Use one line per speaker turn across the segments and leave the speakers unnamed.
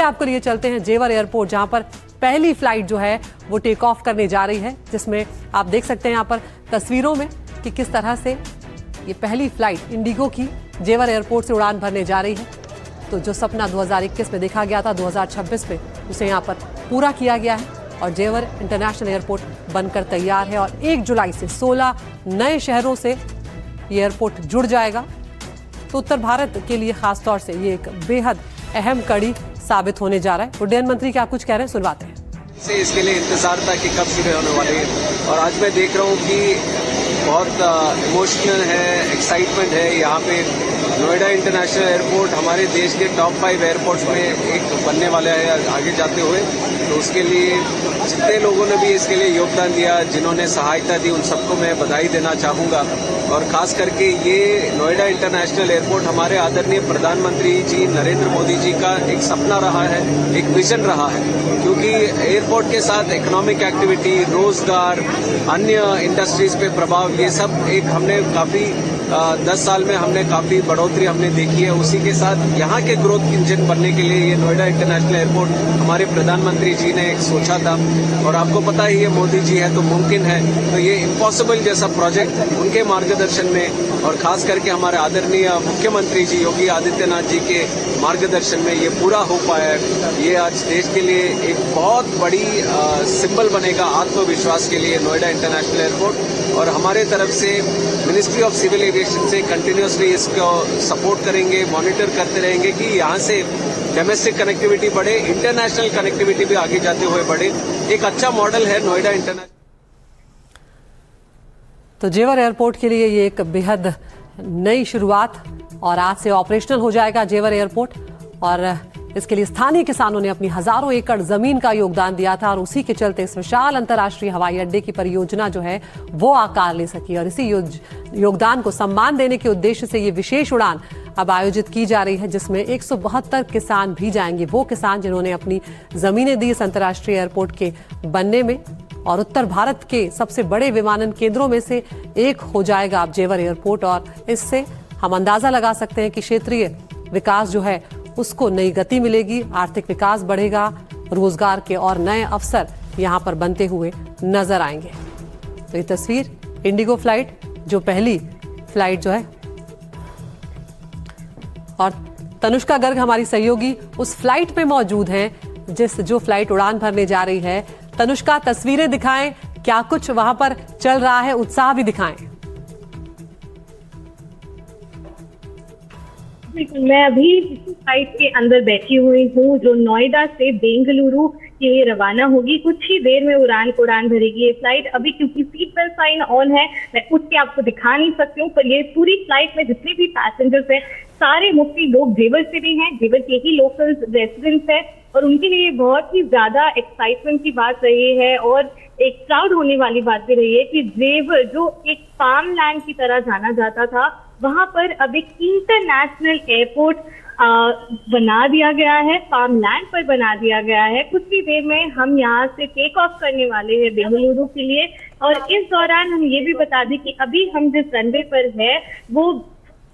आपको लिए चलते हैं जेवर एयरपोर्ट, जहां पर पहली फ्लाइट जो है वो टेक ऑफ करने जा रही है, जिसमें आप देख सकते हैं यहाँ पर तस्वीरों में कि किस तरह से ये पहली फ्लाइट इंडिगो की जेवर एयरपोर्ट से उड़ान भरने जा रही है। तो जो सपना 2021 में देखा गया था, 2026 में उसे यहाँ पर पूरा किया गया है और जेवर इंटरनेशनल एयरपोर्ट बनकर तैयार है और 1 जुलाई से 16 नए शहरों से ये एयरपोर्ट जुड़ जाएगा। तो उत्तर भारत के लिए खासतौर से ये एक बेहद अहम कड़ी साबित होने जा रहा है। उड्डयन मंत्री क्या कुछ कह रहे हैं, सुनवाते हैं।
इसके लिए इंतजार था कि कब शुरू होने वाले हैं और आज मैं देख रहा हूँ कि बहुत इमोशनल है, एक्साइटमेंट है। यहाँ पे नोएडा इंटरनेशनल एयरपोर्ट हमारे देश के टॉप 5 एयरपोर्ट्स में एक बनने वाला है आगे जाते हुए। तो उसके लिए जितने लोगों ने भी इसके लिए योगदान दिया, जिन्होंने सहायता दी, उन सबको मैं बधाई देना चाहूँगा। और खास करके ये नोएडा इंटरनेशनल एयरपोर्ट हमारे आदरणीय प्रधानमंत्री जी नरेंद्र मोदी जी का एक सपना रहा है, एक विजन रहा है, क्योंकि एयरपोर्ट के साथ इकोनॉमिक एक्टिविटी, रोजगार, अन्य इंडस्ट्रीज पे प्रभाव, ये सब एक हमने काफी 10 साल में हमने काफी बढ़ोतरी हमने देखी है। उसी के साथ यहाँ के ग्रोथ इंजन बनने के लिए ये नोएडा इंटरनेशनल एयरपोर्ट हमारे प्रधानमंत्री जी ने एक सोचा था और आपको पता ही है मोदी जी है तो मुमकिन है। तो ये इम्पॉसिबल जैसा प्रोजेक्ट उनके मार्गदर्शन में और खास करके हमारे आदरणीय मुख्यमंत्री जी योगी आदित्यनाथ जी के मार्गदर्शन में ये पूरा हो पाया है। ये आज देश के लिए एक बहुत बड़ी सिंबल बनेगा आत्मविश्वास के लिए नोएडा इंटरनेशनल एयरपोर्ट। और हमारे तरफ से मिनिस्ट्री ऑफ सिविल एविएशन से कंटिन्यूसली इसको सपोर्ट करेंगे, मॉनिटर करते रहेंगे कि यहाँ से डोमेस्टिक कनेक्टिविटी बढ़े, इंटरनेशनल कनेक्टिविटी भी आगे जाते हुए बढ़े। एक अच्छा मॉडल है नोएडा इंटरनेशनल।
तो जेवर एयरपोर्ट के लिए ये एक बेहद नई शुरुआत और आज से ऑपरेशनल हो जाएगा जेवर एयरपोर्ट। और इसके लिए स्थानीय किसानों ने अपनी हजारों एकड़ जमीन का योगदान दिया था और उसी के चलते इस विशाल अंतर्राष्ट्रीय हवाई अड्डे की परियोजना जो है वो आकार ले सकी। और इसी योगदान को सम्मान देने के उद्देश्य से ये विशेष उड़ान अब आयोजित की जा रही है, जिसमें 172 किसान भी जाएंगे। वो किसान जिन्होंने अपनी जमीनें दी इस अंतर्राष्ट्रीय एयरपोर्ट के बनने में। और उत्तर भारत के सबसे बड़े विमानन केंद्रों में से एक हो जाएगा अब जेवर एयरपोर्ट। और इससे हम अंदाजा लगा सकते हैं कि क्षेत्रीय विकास जो है उसको नई गति मिलेगी, आर्थिक विकास बढ़ेगा, रोजगार के और नए अवसर यहां पर बनते हुए नजर आएंगे। तो ये तस्वीर इंडिगो फ्लाइट, जो पहली फ्लाइट जो है, और तनुष्का गर्ग हमारी सहयोगी उस फ्लाइट में मौजूद हैं जो फ्लाइट उड़ान भरने जा रही है। तनुष्का, तस्वीरें दिखाएं, क्या कुछ वहां पर चल रहा है, उत्साह भी दिखाएं।
मैं अभी फ्लाइट के अंदर बैठी हुई हूँ जो नोएडा से बेंगलुरु के लिए रवाना होगी। कुछ ही देर में उड़ान भरेगी ये फ्लाइट। अभी क्योंकि सीट बेल्ट साइन ऑन है, मैं उठ के आपको दिखा नहीं सकती हूँ, पर ये पूरी फ्लाइट में जितने भी पैसेंजर्स हैं सारे मुफ्ती लोग जेवर से भी हैं, जेवर के ही लोकल रेसिडेंट्स हैं और उनके लिए बहुत ही ज्यादा एक्साइटमेंट की बात रही है और एक प्राउड होने वाली बात भी रही है कि जेवर जो एक फार्म लैंड की तरह जाना जाता था, वहां पर अब एक इंटरनेशनल एयरपोर्ट बना दिया गया है, फार्म लैंड पर बना दिया गया है। कुछ ही देर में हम यहाँ से टेक ऑफ करने वाले हैं बेंगलुरु के लिए। और इस दौरान हम ये भी बता दें कि अभी हम जिस रनवे पर है वो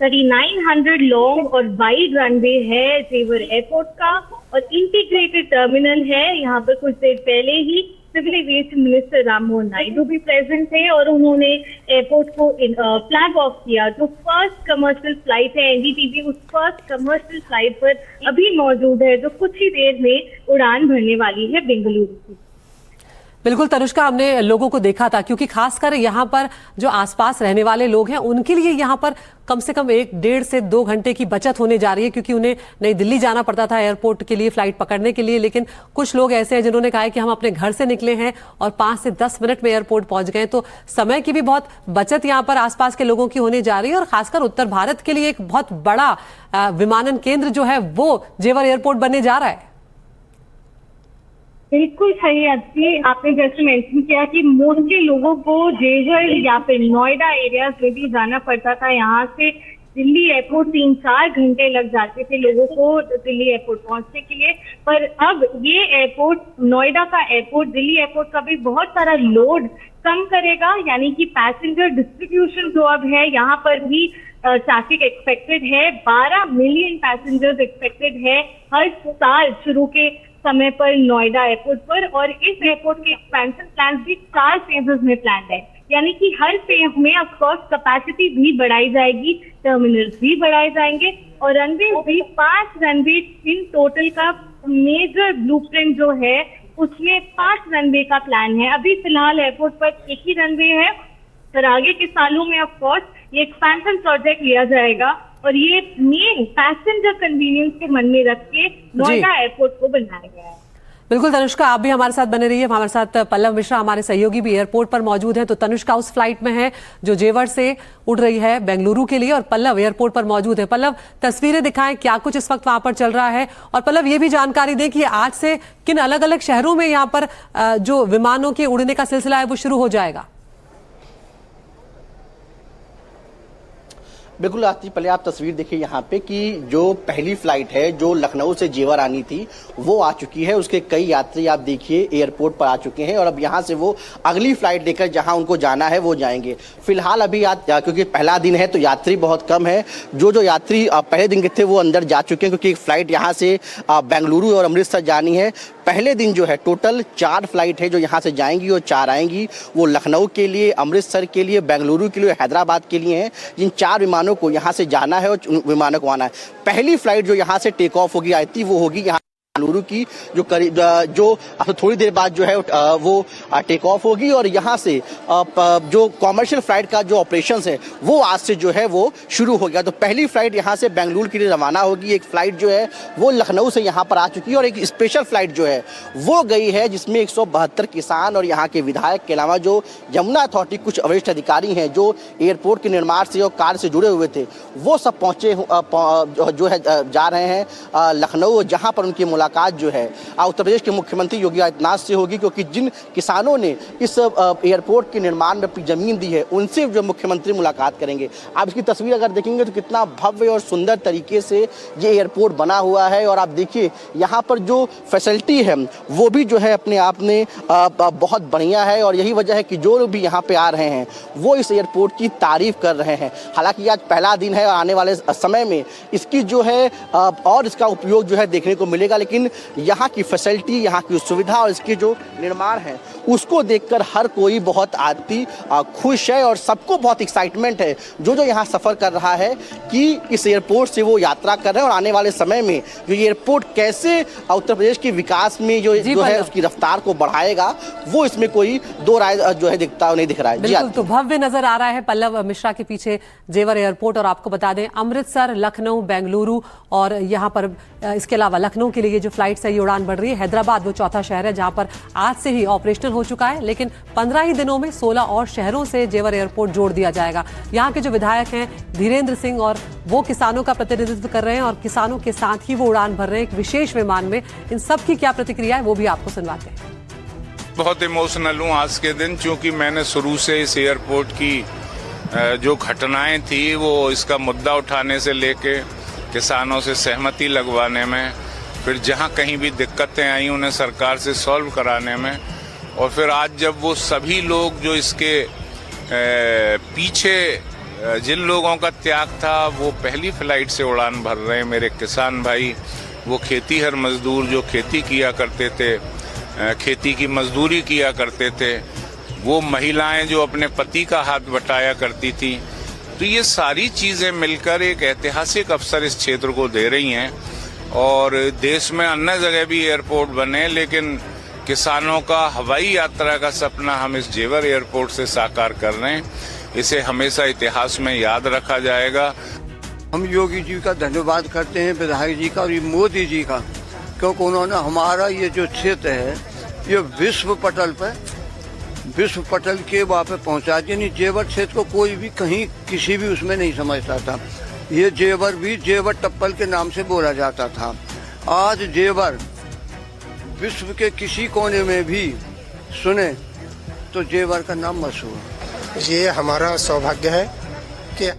3900 लॉन्ग और वाइड रनवे है जेवर एयरपोर्ट का और इंटीग्रेटेड टर्मिनल है। यहाँ पर कुछ देर पहले ही civil aviation minister Rammohan Naidu भी प्रेजेंट थे और उन्होंने एयरपोर्ट को फ्लैग ऑफ किया। जो फर्स्ट कमर्शियल फ्लाइट है एनडीटीवी, उस फर्स्ट कमर्शियल फ्लाइट पर अभी मौजूद है जो कुछ ही देर में उड़ान भरने वाली है बेंगलुरु की।
बिल्कुल तनुष्का, हमने लोगों को देखा था क्योंकि खासकर यहाँ पर जो आसपास रहने वाले लोग हैं उनके लिए यहाँ पर कम से कम 1.5 से 2 घंटे की बचत होने जा रही है, क्योंकि उन्हें नई दिल्ली जाना पड़ता था एयरपोर्ट के लिए फ्लाइट पकड़ने के लिए। लेकिन कुछ लोग ऐसे हैं जिन्होंने कहा है कि हम अपने घर से निकले हैं और 5 से 10 मिनट में एयरपोर्ट पहुंच गए। तो समय की भी बहुत बचत यहाँ पर आसपास के लोगों की होने जा रही है और खासकर उत्तर भारत के लिए एक बहुत बड़ा विमानन केंद्र जो है वो जेवर एयरपोर्ट बनने जा रहा है।
बिल्कुल सही है। आपने जैसे मेंशन किया कि मोस्टली लोगों को जेवर या फिर नोएडा एरियाज में भी जाना पड़ता था यहाँ से दिल्ली एयरपोर्ट 3-4 घंटे लग जाते थे लोगों को दिल्ली एयरपोर्ट पहुंचने के लिए, पर अब ये एयरपोर्ट, नोएडा का एयरपोर्ट, दिल्ली एयरपोर्ट का भी बहुत सारा लोड कम करेगा। यानी कि पैसेंजर डिस्ट्रीब्यूशन जो अब है, यहाँ पर भी ट्रैफिक एक्सपेक्टेड है। 12 मिलियन पैसेंजर्स एक्सपेक्टेड है हर साल शुरू के समय पर नोएडा एयरपोर्ट पर। और इस एयरपोर्ट के एक्सपेंशन प्लान भी 4 फेजेस में प्लान है। यानी कि हर फेज में ऑफकोर्स कैपेसिटी भी बढ़ाई जाएगी, टर्मिनल्स भी बढ़ाए जाएंगे और रनवे भी 5 रनवे इन टोटल का मेजर ब्लूप्रिंट जो है उसमें 5 रनवे का प्लान है। अभी फिलहाल एयरपोर्ट पर 1 ही रनवे है, पर आगे के सालों में ऑफकोर्स ये एक्सपेंशन प्रोजेक्ट लिया जाएगा और ये मेन पैसेंजर कन्वीनियंस को मन में रख के नोएडा एयरपोर्ट को बनाया गया है।
बिल्कुल तनुष्का, आप भी हमारे साथ बने रहिए। हमारे साथ पल्लव मिश्रा, हमारे सहयोगी भी एयरपोर्ट पर मौजूद हैं। तो तनुष्का उस फ्लाइट में है जो जेवर से उड़ रही है बेंगलुरु के लिए, और पल्लव एयरपोर्ट पर मौजूद है। पल्लव, तस्वीरें दिखाएं, क्या कुछ इस वक्त वहां पर चल रहा है, और पल्लव ये भी जानकारी दें कि आज से किन अलग अलग शहरों में यहाँ पर जो विमानों के उड़ने का सिलसिला है वो शुरू हो जाएगा।
बिल्कुल आती, पहले आप तस्वीर देखिए यहाँ पे कि जो पहली फ्लाइट है जो लखनऊ से जेवर आनी थी वो आ चुकी है। उसके कई यात्री आप देखिए एयरपोर्ट पर आ चुके हैं और अब यहाँ से वो अगली फ्लाइट लेकर जहाँ उनको जाना है वो जाएंगे। फिलहाल अभी क्योंकि पहला दिन है तो यात्री बहुत कम है। जो यात्री पहले दिन के थे वो अंदर जा चुके हैं, क्योंकि एक फ्लाइट यहाँ से बेंगलुरु और अमृतसर जानी है। पहले दिन जो है टोटल 4 फ्लाइट है जो यहाँ से जाएंगी और 4 आएंगी। वो लखनऊ के लिए, अमृतसर के लिए, बेंगलुरु के लिए, हैदराबाद के लिए हैं। जिन 4 विमानों को यहाँ से जाना है और विमानों को आना है। पहली फ्लाइट जो यहाँ से टेक ऑफ होगी आती वो होगी यहाँ बेंगलुरु की, जो करीब जो थोड़ी देर बाद जो है वो टेक ऑफ होगी और यहाँ से जो कॉमर्शियल फ्लाइट का जो ऑपरेशन है वो आज से जो है वो शुरू हो गया। तो पहली फ्लाइट यहाँ से बेंगलुरु के लिए रवाना होगी। एक फ्लाइट जो है वो लखनऊ से यहाँ पर आ चुकी है और एक स्पेशल फ्लाइट जो है वो गई है, जिसमें 172 किसान और यहाँ के विधायक के अलावा जो यमुना अथॉरिटी कुछ वरिष्ठ अधिकारी हैं जो एयरपोर्ट के निर्माण से और कार्य से जुड़े हुए थे, वो सब पहुंचे जो है जा रहे हैं लखनऊ, जहाँ पर उनकी मुलाकात जो है उत्तर प्रदेश के मुख्यमंत्री योगी आदित्यनाथ से होगी। क्योंकि जिन किसानों ने इस एयरपोर्ट के निर्माण में अपनी जमीन दी है उनसे जो मुख्यमंत्री मुलाकात करेंगे। आप इसकी तस्वीर अगर देखेंगे तो कितना भव्य और सुंदर तरीके से ये एयरपोर्ट बना हुआ है और आप देखिए यहाँ पर जो फैसिलिटी है वो भी जो है अपने आप में बहुत बढ़िया है और यही वजह है कि जो लोग भी यहाँ पे आ रहे हैं वो इस एयरपोर्ट की तारीफ कर रहे हैं। हालांकि आज पहला दिन है और आने वाले समय में इसकी जो है और इसका उपयोग जो है देखने को मिलेगा, लेकिन यहाँ की फैसिलिटी, यहाँ की सुविधा और इसके जो निर्माण है उसको देखकर हर कोई बहुत खुश है और सबको बहुत एक्साइटमेंट है जो यहाँ सफर कर रहा है कि इस एयरपोर्ट से वो यात्रा कर रहे हैं और आने वाले समय में जो एयरपोर्ट कैसे उत्तर प्रदेश के विकास में जो है उसकी रफ्तार को बढ़ाएगा वो इसमें कोई दो राय जो है नहीं दिख रहा है।
बिल्कुल, तो भव्य नजर आ रहा है पल्लव मिश्रा के पीछे जेवर एयरपोर्ट। और आपको बता दें अमृतसर, लखनऊ, बेंगलुरु और यहाँ पर इसके अलावा लखनऊ के लिए ये जो फ्लाइट से ये उड़ान बढ़ रही है। हैदराबाद वो चौथा शहर है जहाँ पर आज से ही ऑपरेशनल हो चुका है, लेकिन 15 ही दिनों में 16 और शहरों से जेवर एयरपोर्ट जोड़ दिया जाएगा। यहाँ के जो विधायक हैं धीरेन्द्र सिंह और वो किसानों का प्रतिनिधित्व कर रहे हैं और किसानों के साथ ही वो उड़ान भर रहे हैं एक विशेष विमान में। इन सब की क्या प्रतिक्रिया है वो भी आपको सुनवाते हैं।
बहुत इमोशनल हूँ आज के दिन, क्योंकि मैंने शुरू से इस एयरपोर्ट की जो घटनाएं थी वो इसका मुद्दा उठाने से लेके किसानों से सहमति लगवाने में, फिर जहां कहीं भी दिक्कतें आई उन्हें सरकार से सॉल्व कराने में, और फिर आज जब वो सभी लोग जो इसके पीछे जिन लोगों का त्याग था वो पहली फ्लाइट से उड़ान भर रहे हैं, मेरे किसान भाई, वो खेतीहर मजदूर जो खेती किया करते थे, खेती की मजदूरी किया करते थे, वो महिलाएं जो अपने पति का हाथ बटाया करती थी, तो ये सारी चीजें मिलकर एक ऐतिहासिक अवसर इस क्षेत्र को दे रही हैं। और देश में अन्य जगह भी एयरपोर्ट बने, लेकिन किसानों का हवाई यात्रा का सपना हम इस जेवर एयरपोर्ट से साकार कर रहे हैं। इसे हमेशा इतिहास में याद रखा जाएगा।
हम योगी जी का धन्यवाद करते हैं, विधायक जी का और मोदी जी का, क्योंकि उन्होंने हमारा ये जो क्षेत्र है ये विश्व पटल के वहाँ पे पहुँचा दिया। नहीं, जेवर क्षेत्र को कोई भी कहीं किसी भी उसमें नहीं समझता था। ये जेवर भी जेवर टप्पल के नाम से बोला जाता था। आज जेवर विश्व के किसी कोने में भी सुने तो जेवर का नाम मशहूर।
ये हमारा सौभाग्य है कि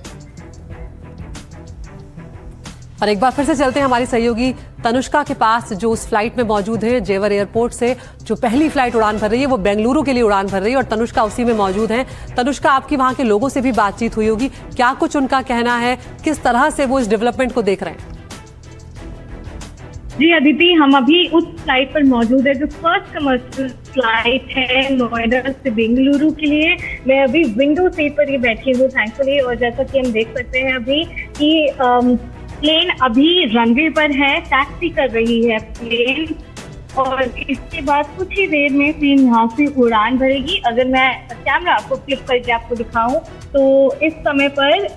और एक बार फिर से चलते हैं हमारी सहयोगी तनुष्का के पास, जो उस फ्लाइट में मौजूद है जेवर एयरपोर्ट से। जो पहली फ्लाइट उड़ान भर रही है वो बेंगलुरु के लिए उड़ान भर रही है और तनुष्का उसी में मौजूद है। तनुष्का, आपकी वहां के लोगों से भी बातचीत हुई होगी, क्या कुछ उनका कहना है, किस तरह से वो इस डेवलपमेंट को देख रहे हैं?
जी अदिति, हम अभी उस फ्लाइट पर मौजूद है जो फर्स्ट कमर्शियल फ्लाइट है नोएडा से बेंगलुरु के लिए। मैं अभी विंडो सीट पर ही बैठी हूँ थैंकफुली, और जैसा कि हम देख सकते हैं अभी कि प्लेन अभी रनवे पर है, टैक्सी कर रही है प्लेन, और इसके बाद कुछ ही देर में प्लेन यहाँ से उड़ान भरेगी। अगर मैं कैमरा आपको फ्लिप करके आपको दिखाऊं तो इस समय पर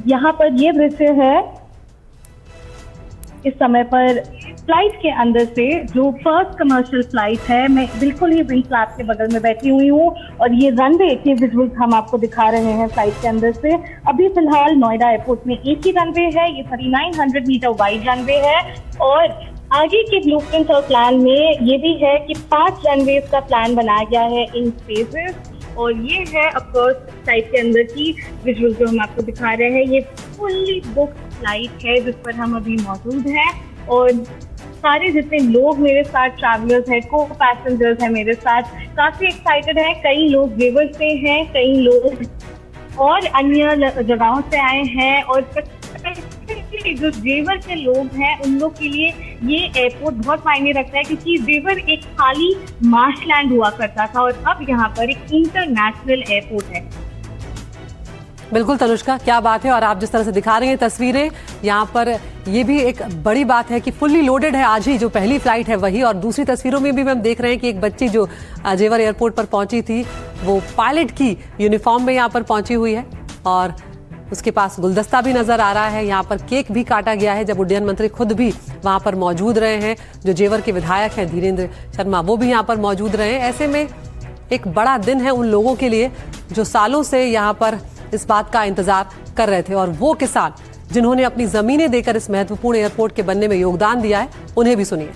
यहाँ पर ये दृश्य है। इस समय पर फ्लाइट के अंदर से जो फर्स्ट कमर्शियल फ्लाइट है, मैं बिल्कुल ही विंग फ्लैप के बगल में बैठी हुई हूँ और ये रनवे के विजुअल्स हम आपको दिखा रहे हैं फ्लाइट के अंदर से। अभी फिलहाल नोएडा एयरपोर्ट में एक ही रनवे है, ये 3900 मीटर वाइड रनवे है, और आगे के ब्लूप्रिंट और प्लान में ये भी है कि 5 रनवेज का प्लान बनाया गया है इन फेजेस। और ये है ऑफकोर्स फ्लाइट के अंदर की विजुअल जो हम आपको दिखा रहे हैं। ये फुल्ली बुक फ्लाइट है जिस पर हम अभी मौजूद हैं, और सारे जितने लोग मेरे साथ ट्रैवलर्स हैं, को पैसेंजर्स हैं मेरे साथ, काफी एक्साइटेड हैं। कई लोग जेवर से हैं, कई लोग और अन्य जगहों से आए हैं, और जो जेवर के लोग हैं उन लोग के लिए ये एयरपोर्ट बहुत मायने रखता है, क्योंकि जेवर एक खाली मार्शलैंड हुआ करता था और अब यहाँ पर एक इंटरनेशनल एयरपोर्ट है।
बिल्कुल तनुष्का, क्या बात है। और आप जिस तरह से दिखा रही हैं तस्वीरें, यहाँ पर ये भी एक बड़ी बात है कि फुल्ली लोडेड है आज ही जो पहली फ्लाइट है वही। और दूसरी तस्वीरों में भी हम देख रहे हैं कि एक बच्ची जो जेवर एयरपोर्ट पर पहुंची थी वो पायलट की यूनिफॉर्म में यहाँ पर पहुंची हुई है, और उसके पास गुलदस्ता भी नजर आ रहा है। यहाँ पर केक भी काटा गया है, जब उड्डयन मंत्री खुद भी वहाँ पर मौजूद रहे हैं। जो जेवर के विधायक हैं धीरेन्द्र शर्मा, वो भी यहाँ पर मौजूद रहे हैं। ऐसे में एक बड़ा दिन है उन लोगों के लिए जो सालों से यहाँ पर इस बात का इंतजार कर रहे थे, और वो किसान जिन्होंने अपनी जमीनें देकर इस महत्वपूर्ण एयरपोर्ट के बनने में योगदान दिया है, उन्हें भी सुनिए।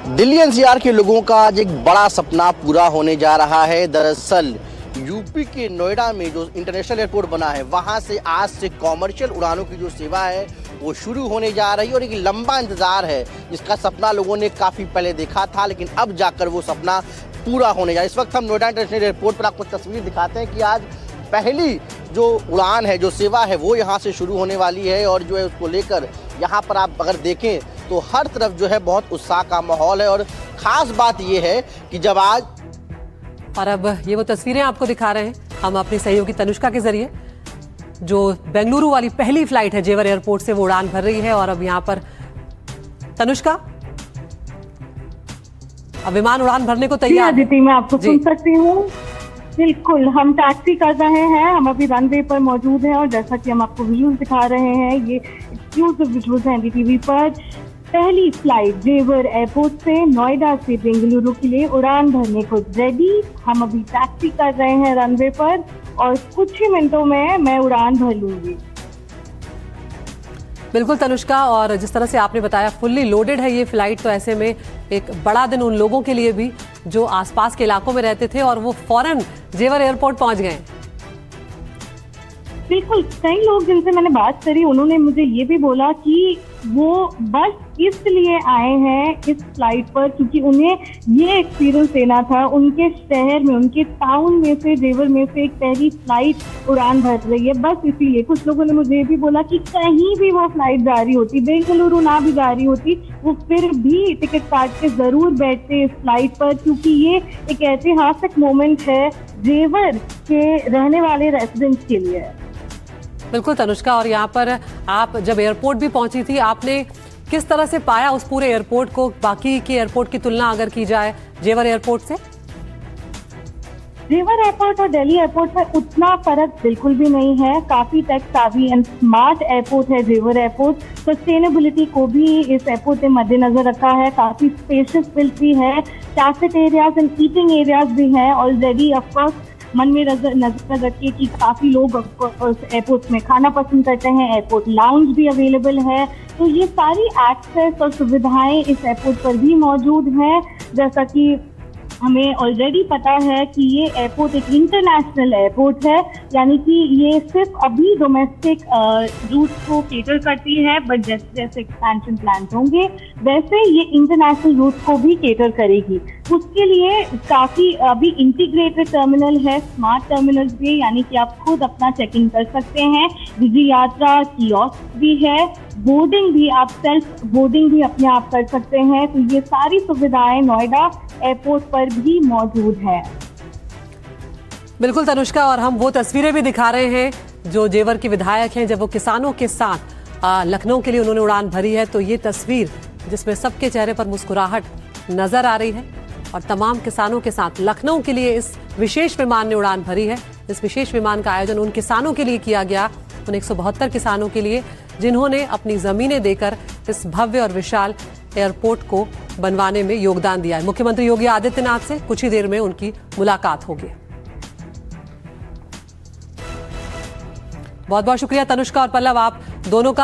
दिल्ली एनसीआर के लोगों का आज एक बड़ा सपना पूरा होने जा रहा है। दरअसल यूपी के नोएडा में जो इंटरनेशनल एयरपोर्ट बना है, वहां से आज से कॉमर्शियल उड़ानों की जो सेवा है वो शुरू होने जा रही है, और एक लंबा इंतजार है जिसका सपना लोगों ने काफी पहले देखा था, लेकिन अब जाकर वो सपना पूरा होने जा रहा है। इस वक्त हम नोएडा इंटरनेशनल एयरपोर्ट पर आपको तस्वीर दिखाते हैं कि आज पहली जो उड़ान है, जो सेवा है, वो यहाँ से शुरू होने वाली है, और जो है उसको लेकर यहाँ पर आप अगर देखें तो हर तरफ जो है बहुत उत्साह का माहौल है। और खास बात ये है कि जब आज,
और अब ये वो तस्वीरें आपको दिखा रहे हैं हम अपनी सहयोगी तनुष्का के जरिए, जो बेंगलुरु वाली पहली फ्लाइट है जेवर एयरपोर्ट से, वो उड़ान भर रही है। और अब यहाँ पर तनुष्का, अब विमान उड़ान भरने को तैयार है।
अदिति, मैं आपको सुन सकती हूँ। बिल्कुल, हम टैक्सी कर रहे हैं, हम अभी रनवे पर मौजूद हैं, और जैसा कि हम आपको विजुअल्स दिखा रहे हैं, ये एक्सक्लूसिव विजुअल्स हैं एनडीटीवी पर। पहली फ्लाइट जेवर एयरपोर्ट से नोएडा से बेंगलुरु के लिए उड़ान भरने को रेडी। हम अभी टैक्सी कर रहे हैं रनवे पर, और कुछ ही मिनटों में मैं उड़ान भर लूंगी।
बिल्कुल तनुष्का, और जिस तरह से आपने बताया फुल्ली लोडेड है ये फ्लाइट, तो ऐसे में एक बड़ा दिन उन लोगों के लिए भी जो आसपास के इलाकों में रहते थे और वो फौरन जेवर एयरपोर्ट पहुंच गए।
बिल्कुल, कई लोग जिनसे मैंने बात करी उन्होंने मुझे ये भी बोला कि वो बस इसलिए आए हैं इस फ्लाइट पर क्योंकि उन्हें ये एक्सपीरियंस लेना था। उनके शहर में, उनके टाउन में से, जेवर में से एक पहली फ्लाइट उड़ान भर रही है, बस इसीलिए। कुछ लोगों ने मुझे ये भी बोला कि कहीं भी वो फ्लाइट जा रही होती, बेंगलुरु ना भी जा रही होती, वो फिर भी टिकट काट के जरूर बैठते इस फ्लाइट पर, क्योंकि ये एक ऐतिहासिक मोमेंट है जेवर के रहने वाले रेसिडेंट्स के लिए।
बिल्कुल तनुष्का, और यहाँ पर आप जब एयरपोर्ट भी पहुंची थी, आपने किस तरह से पाया उस पूरे एयरपोर्ट को बाकी के एयरपोर्ट की तुलना अगर की जाए जेवर एयरपोर्ट से?
जेवर एयरपोर्ट और दिल्ली एयरपोर्ट में उतना फर्क बिल्कुल भी नहीं है। काफी tech savvy and smart airport है जेवर एयरपोर्ट। सस्टेनेबिलिटी को भी इस एयरपोर्ट ने मद्देनजर रखा है। काफी स्पेशियस बिल्ड भी है, कैफेट एरियाज एंड ईटिंग एरियाज भी हैं ऑलरेडी। ऑफकोर्स मन में नजर रखिए कि काफी लोग एयरपोर्ट में खाना पसंद करते हैं। एयरपोर्ट लाउंज भी अवेलेबल है, तो ये सारी एक्सेस और सुविधाएं इस एयरपोर्ट पर भी मौजूद हैं। जैसा कि हमें ऑलरेडी पता है कि ये एयरपोर्ट एक इंटरनेशनल एयरपोर्ट है, यानी कि ये सिर्फ अभी डोमेस्टिक रूट्स को केटर करती है, बट जैसे जैसे एक्सपेंशन प्लान होंगे वैसे ये इंटरनेशनल रूट्स को भी केटर करेगी। उसके लिए काफ़ी अभी इंटीग्रेटेड टर्मिनल है, स्मार्ट टर्मिनल्स भी, यानी कि आप खुद अपना चेक इन कर सकते हैं। विजय यात्रा कियोस्क भी है, बोर्डिंग भी, आप सेल्फ बोर्डिंग भी अपने आप कर सकते हैं। तो ये सारी सुविधाएं नोएडा एयरपोर्ट पर भी मौजूद है।
बिल्कुल तनुष्का, और हम वो तस्वीरें भी दिखा रहे हैं जो जेवर के विधायक हैं जब वो किसानों के साथ लखनऊ के लिए उन्होंने उड़ान भरी है। तो ये तस्वीर जिसमें सबके चेहरे पर मुस्कुराहट नजर आ रही है और तमाम किसानों के साथ लखनऊ के लिए इस विशेष विमान ने उड़ान भरी है। इस विशेष विमान का आयोजन उन किसानों के लिए किया गया, उन 172 किसानों के लिए जिन्होंने अपनी जमीनें देकर इस भव्य और विशाल एयरपोर्ट को बनवाने में योगदान दिया है। मुख्यमंत्री योगी आदित्यनाथ से कुछ ही देर में उनकी मुलाकात होगी। बहुत बहुत शुक्रिया तनुष्का और पल्लव, आप दोनों का।